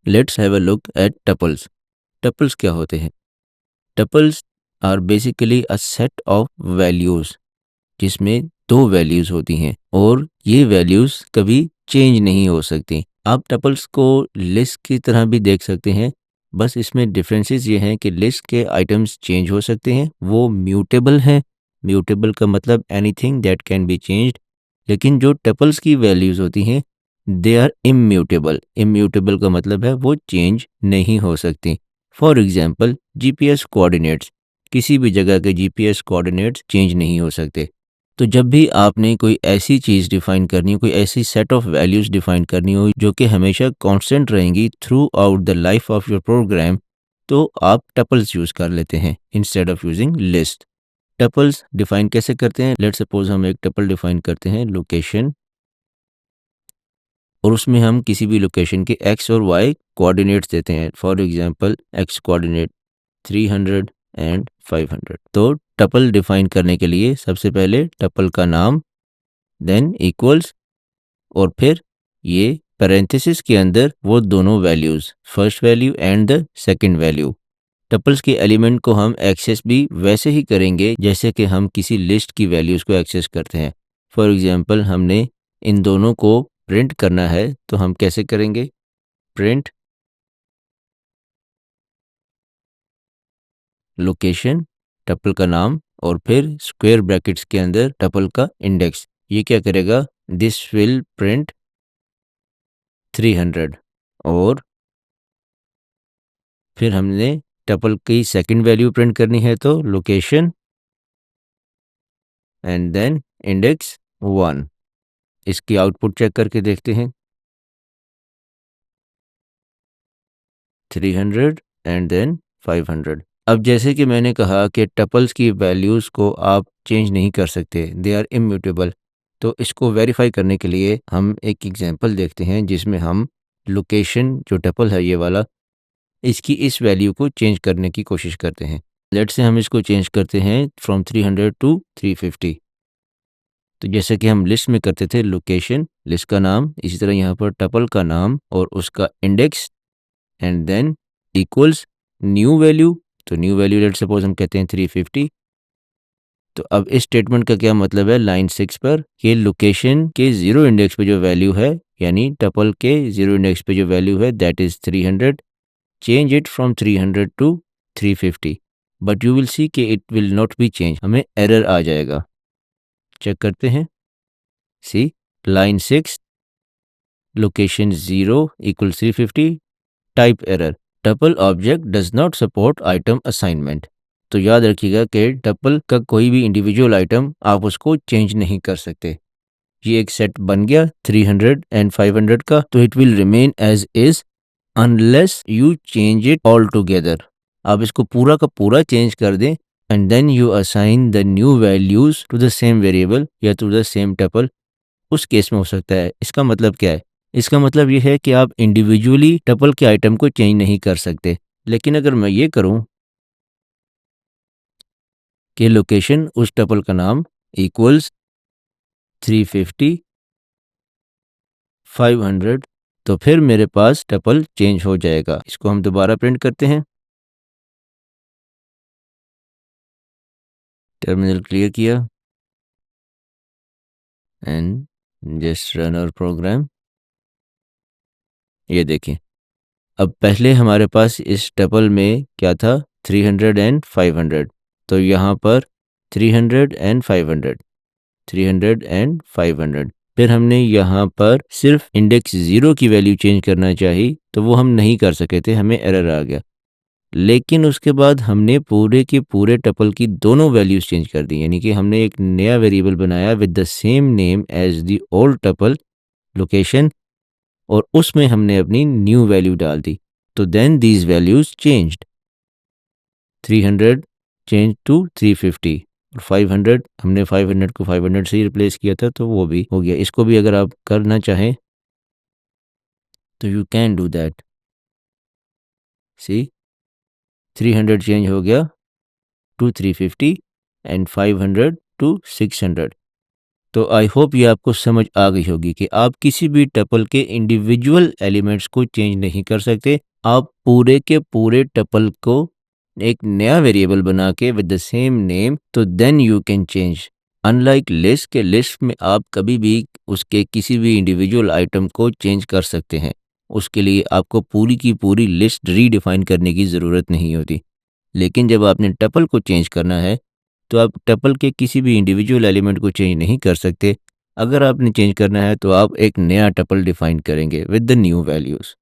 Let's have a look at tuples. Tuples क्या होते हैं? Tuples are basically a set of values जिसमें दो वैल्यूज होती हैं और ये वैल्यूज कभी चेंज नहीं हो सकती। आप टपल्स को लिस्ट की तरह भी देख सकते हैं, बस इसमें डिफरेंसेस ये हैं कि लिस्ट के आइटम्स चेंज हो सकते हैं, वो म्यूटेबल हैं। म्यूटेबल का मतलब anything that can be changed. लेकिन जो टपल्स की वैल्यूज होती हैं दे आर इम्यूटेबल। इम्यूटेबल का मतलब है वो चेंज नहीं हो सकती। फॉर एग्जाम्पल जीपीएस कोऑर्डिनेट्स, किसी भी जगह के जीपीएस कोऑर्डिनेट्स चेंज नहीं हो सकते। तो जब भी आपने कोई ऐसी चीज़ डिफ़ाइन करनी हो, कोई ऐसी सेट ऑफ वैल्यूज़ डिफ़ाइन करनी हो जो कि हमेशा कांस्टेंट रहेंगी throughout the life of your program, तो आप टपल्स यूज़ कर लेते हैं instead of using list. Tuples define कैसे करते हैं? लेट्स सपोज हम एक टपल डिफ़ाइन करते हैं लोकेशन, और उसमें हम किसी भी लोकेशन के एक्स और वाई कोऑर्डिनेट्स देते हैं। For example x coordinate 300 and 500। तो टपल डिफ़ाइन करने के लिए सबसे पहले टपल का नाम, देन इक्वल्स, और फिर ये पैरेंथेसिस के अंदर वो दोनों values, first value and the second value. Tuples के एलिमेंट को हम एक्सेस भी वैसे ही करेंगे जैसे कि हम किसी लिस्ट की वैल्यूज़ को एक्सेस करते हैं। फॉर एग्जांपल हमने इन दोनों को प्रिंट करना है तो हम कैसे करेंगे? प्रिंट लोकेशन, टपल का नाम, और फिर स्क्वायर ब्रैकेट्स के अंदर टपल का इंडेक्स। ये क्या करेगा? This will print 300। और फिर हमने टपल की सेकंड वैल्यू प्रिंट करनी है तो लोकेशन एंड देन इंडेक्स 1। इसकी आउटपुट चेक करके देखते हैं। 300 एंड देन 500। अब जैसे कि मैंने कहा कि टपल्स की वैल्यूज़ को आप चेंज नहीं कर सकते, दे आर इम्यूटेबल। तो इसको वेरीफाई करने के लिए हम एक एग्जांपल देखते हैं जिसमें हम लोकेशन जो टपल है ये वाला, इसकी इस वैल्यू को चेंज करने की कोशिश करते हैं। लेट्स से हम इसको चेंज करते हैं फ्रॉम 300 टू 350। तो जैसे कि हम लिस्ट में करते थे लोकेशन, लिस्ट का नाम, इसी तरह यहाँ पर टपल का नाम और उसका index and than equals new value. तो न्यू वैल्यू लेट सपोज हम कहते हैं 350। तो अब इस स्टेटमेंट का क्या मतलब है? लाइन 6 पर कि लोकेशन के जीरो इंडेक्स पे जो वैल्यू है, यानी टपल के जीरो इंडेक्स पे जो वैल्यू है that is 300, change it from 300 to 350। But you will see कि it will not be change, हमें एरर आ जाएगा। चेक करते हैं। See line 6, location 0 equals 350, type error, tuple object does not support item assignment। तो याद रखिएगा कि टपल का कोई भी इंडिविजुअल आइटम आप उसको चेंज नहीं कर सकते। ये एक सेट बन गया 300 एंड 500 का, तो it will remain as is unless you change it ऑल टुगेदर। आप इसको पूरा का पूरा चेंज कर दें and then you assign the new values to the same variable या टू द सेम टपल, उस केस में हो सकता है। इसका मतलब क्या है? इसका मतलब ये है कि आप इंडिविजुअली टपल के आइटम को चेंज नहीं कर सकते। लेकिन अगर मैं ये करूं कि लोकेशन उस टपल का नाम इक्वल्स 350 500, तो फिर मेरे पास टपल चेंज हो जाएगा। इसको हम दोबारा प्रिंट करते हैं। टर्मिनल क्लियर किया and just run our program. ये देखें, अब पहले हमारे पास इस टपल में क्या था? 300 एंड 500। तो यहाँ पर 300 एंड 500, 300 एंड 500। फिर हमने यहाँ पर सिर्फ इंडेक्स 0 की वैल्यू चेंज करना चाहिए, तो वो हम नहीं कर सके थे, हमें एरर आ गया। लेकिन उसके बाद हमने पूरे के पूरे टपल की दोनों वैल्यूज चेंज कर दी, यानी कि हमने एक नया वेरिएबल बनाया with the same name as the old tuple location, और उसमें हमने अपनी न्यू वैल्यू डाल दी। तो then these values changed. 300 change to 350 और 500, हमने 500 को 500 से ही रिप्लेस किया था, तो वो भी हो गया। इसको भी अगर आप करना चाहें तो you can do that. See 300 change हो गया टू 350 एंड 500 टू 600। तो आई होप ये आपको समझ आ गई होगी कि आप किसी भी टपल के इंडिविजुअल एलिमेंट्स को चेंज नहीं कर सकते। आप पूरे के पूरे टपल को एक नया वेरिएबल बना के विद द सेम नेम, तो then you can change. Unlike list के, लिस्ट में आप कभी भी उसके किसी भी इंडिविजुअल आइटम को चेंज कर सकते हैं। उसके लिए आपको पूरी की पूरी लिस्ट रीडिफाइन करने की ज़रूरत नहीं होती। लेकिन जब आपने टपल को चेंज करना है, तो आप टपल के किसी भी इंडिविजुअल एलिमेंट को चेंज नहीं कर सकते। अगर आपने चेंज करना है तो आप एक नया टपल डिफाइन करेंगे विद द न्यू वैल्यूज़।